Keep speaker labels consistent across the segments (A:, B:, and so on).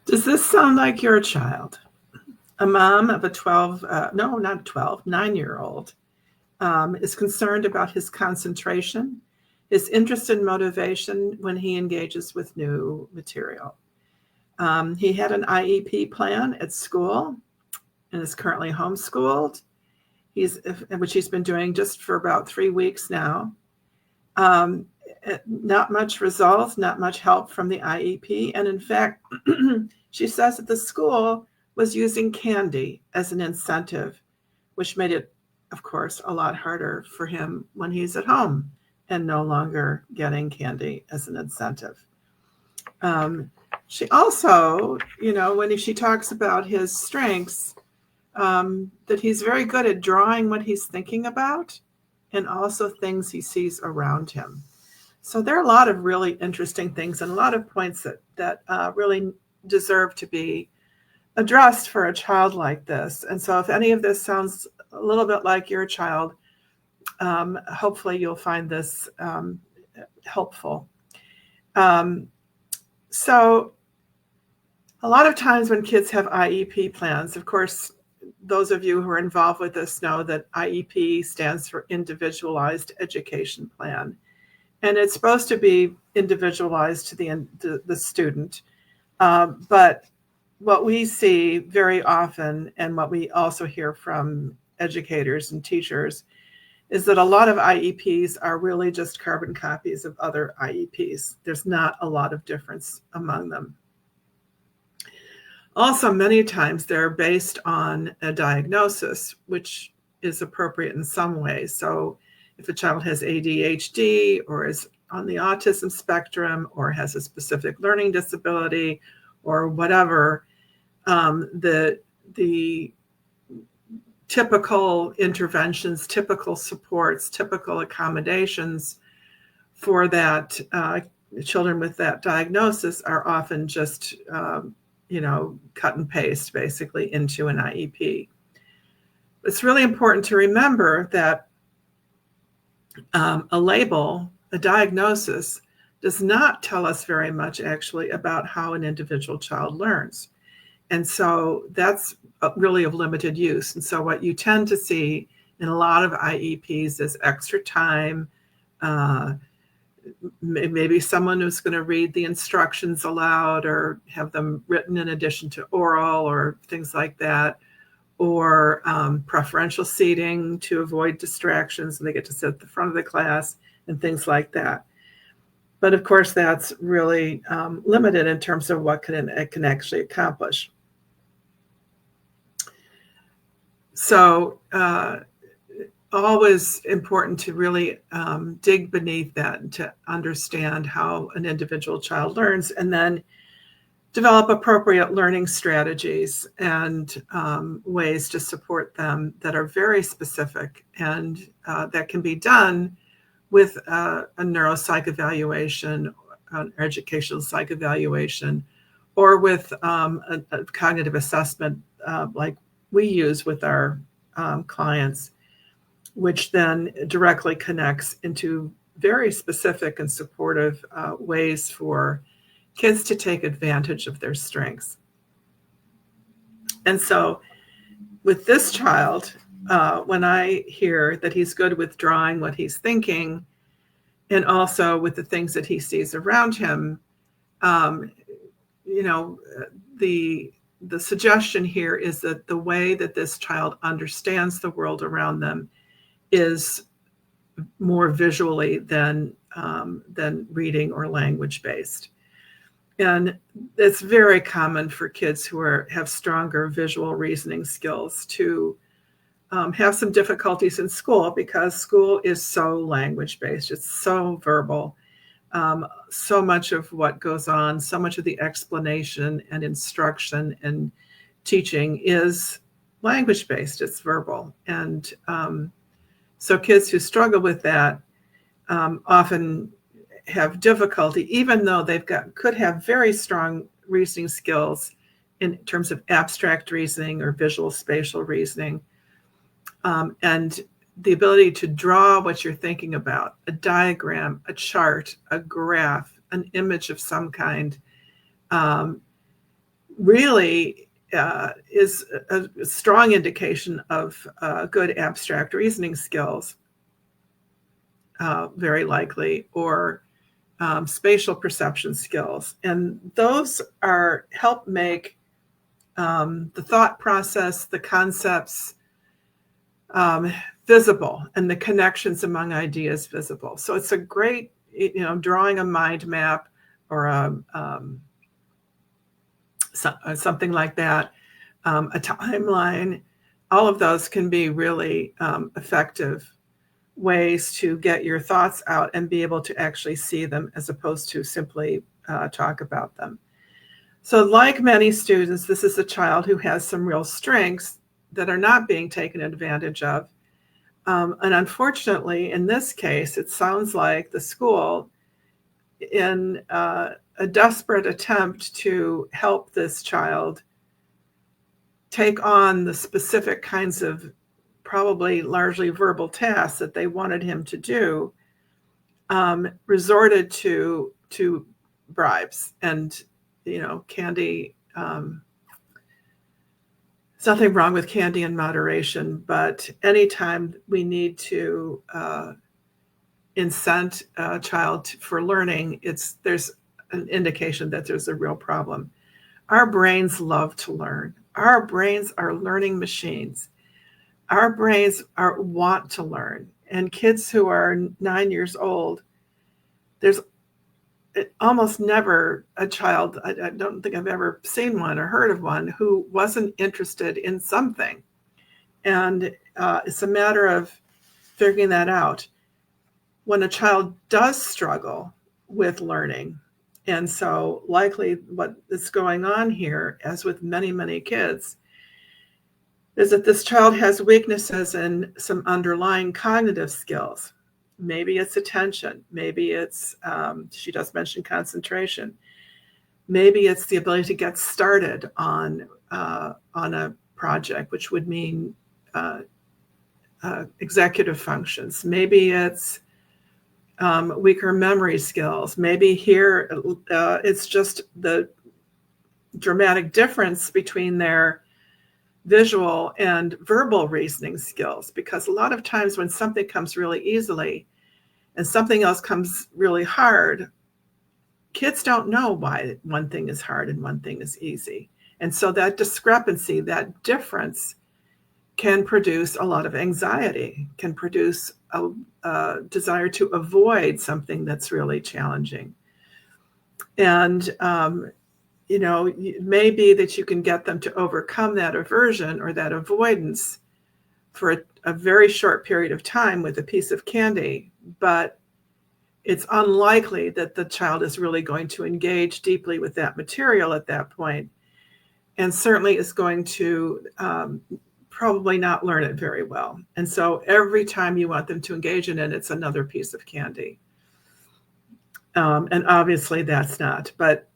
A: Does this sound like your child? A mom of a 12, no, not 12, 9-year old is concerned about his concentration, his interest and motivation when he engages with new material. He had an IEP plan at school and is currently homeschooled. Which he's been doing just for about 3 weeks now. Um, not much results, not much help from the IEP. And in fact, she says that the school was using candy as an incentive, which made it, of course, a lot harder for him when he's at home and no longer getting candy as an incentive. She also, when she talks about his strengths, that he's very good at drawing what he's thinking about and also things he sees around him. So there are a lot of really interesting things and a lot of points that really deserve to be addressed for a child like this. And so if any of this sounds a little bit like your child, hopefully you'll find this helpful. So a lot of times when kids have IEP plans, of course, those of you who are involved with this know that IEP stands for Individualized Education Plan. And it's supposed to be individualized to the student. But what we see very often, and what we also hear from educators and teachers, is that a lot of IEPs are really just carbon copies of other IEPs. There's not a lot of difference among them. Also, many times they're based on a diagnosis, which is appropriate in some ways. So if a child has ADHD or is on the autism spectrum or has a specific learning disability or whatever, the typical interventions, typical supports, typical accommodations for that children with that diagnosis are often just cut and paste basically into an IEP. It's really important to remember that a label, a diagnosis, does not tell us very much actually about how an individual child learns. And so that's really of limited use. And so what you tend to see in a lot of IEPs is extra time, maybe someone who's going to read the instructions aloud or have them written in addition to oral or things like that, or preferential seating to avoid distractions and they get to sit at the front of the class and things like that. But of course, that's really limited in terms of what it can actually accomplish. So always important to really dig beneath that and to understand how an individual child learns, and then develop appropriate learning strategies and ways to support them that are very specific and that can be done with a neuropsych evaluation, an educational psych evaluation, or with a cognitive assessment like we use with our clients, which then directly connects into very specific and supportive ways for kids to take advantage of their strengths. And so with this child, when I hear that he's good with drawing what he's thinking, and also with the things that he sees around him, the suggestion here is that the way that this child understands the world around them is more visually than reading or language based. And it's very common for kids who have stronger visual reasoning skills to have some difficulties in school because school is so language based. It's so verbal. So much of what goes on, so much of the explanation and instruction and teaching is language based. It's verbal. And so kids who struggle with that often have difficulty, even though could have very strong reasoning skills in terms of abstract reasoning or visual spatial reasoning. And the ability to draw what you're thinking about, a diagram, a chart, a graph, an image of some kind, really is a strong indication of good abstract reasoning skills, very likely, or spatial perception skills. And those help make the thought process, the concepts visible, and the connections among ideas visible. So it's a great, drawing a mind map or something like that, a timeline. All of those can be really effective ways to get your thoughts out and be able to actually see them as opposed to simply talk about them. So like many students, this is a child who has some real strengths that are not being taken advantage of. And unfortunately, in this case, it sounds like the school, in a desperate attempt to help this child take on the specific kinds of probably largely verbal tasks that they wanted him to do, resorted to bribes. And candy, there's nothing wrong with candy in moderation, but anytime we need to incent a child for learning, there's an indication that there's a real problem. Our brains love to learn. Our brains are learning machines. Our brains want to learn. And kids who are 9 years old, there's almost never a child, I don't think I've ever seen one or heard of one, who wasn't interested in something. And it's a matter of figuring that out. When a child does struggle with learning, and so likely what is going on here, as with many, many kids, is that this child has weaknesses in some underlying cognitive skills. Maybe it's attention. Maybe it's, she does mention concentration. Maybe it's the ability to get started on a project, which would mean executive functions. Maybe it's weaker memory skills. Maybe here it's just the dramatic difference between their visual and verbal reasoning skills, because a lot of times when something comes really easily and something else comes really hard, kids don't know why one thing is hard and one thing is easy. And so that discrepancy, that difference, can produce a lot of anxiety, can produce a desire to avoid something that's really challenging. And it may be that you can get them to overcome that aversion or that avoidance for a very short period of time with a piece of candy, but it's unlikely that the child is really going to engage deeply with that material at that point, and certainly is going to probably not learn it very well. And so every time you want them to engage in it, it's another piece of candy. And obviously that's not, but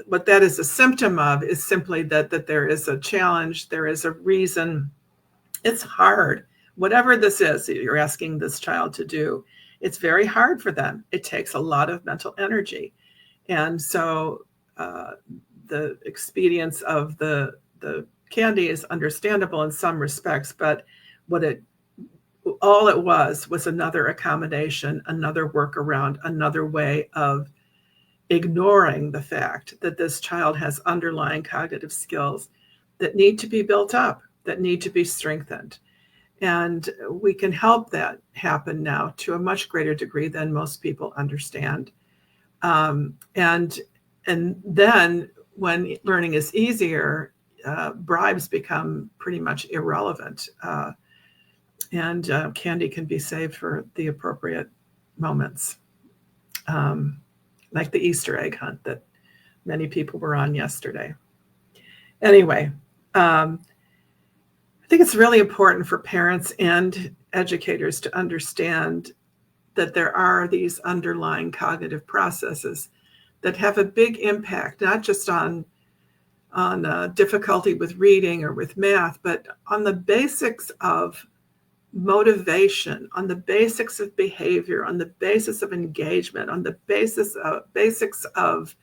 A: what that is a symptom of is simply that there is a challenge, there is a reason. It's hard. Whatever this is that you're asking this child to do, it's very hard for them. It takes a lot of mental energy. And so the expedience of the candy is understandable in some respects, but all it was another accommodation, another workaround, another way of ignoring the fact that this child has underlying cognitive skills that need to be built up, that need to be strengthened. And we can help that happen now to a much greater degree than most people understand. And then when learning is easier, bribes become pretty much irrelevant. And candy can be saved for the appropriate moments. Like the Easter egg hunt that many people were on yesterday. Anyway, I think it's really important for parents and educators to understand that there are these underlying cognitive processes that have a big impact, not just on difficulty with reading or with math, but on the basics of motivation, on the basics of behavior, on the basis of engagement, on the basics of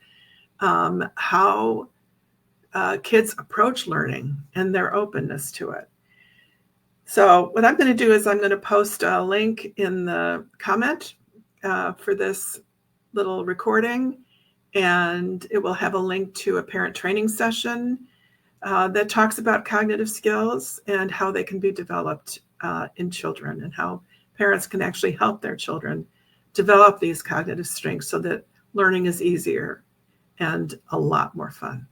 A: how kids approach learning and their openness to it. So what I'm going to do is I'm going to post a link in the comment for this little recording, and it will have a link to a parent training session that talks about cognitive skills and how they can be developed in children, and how parents can actually help their children develop these cognitive strengths so that learning is easier and a lot more fun.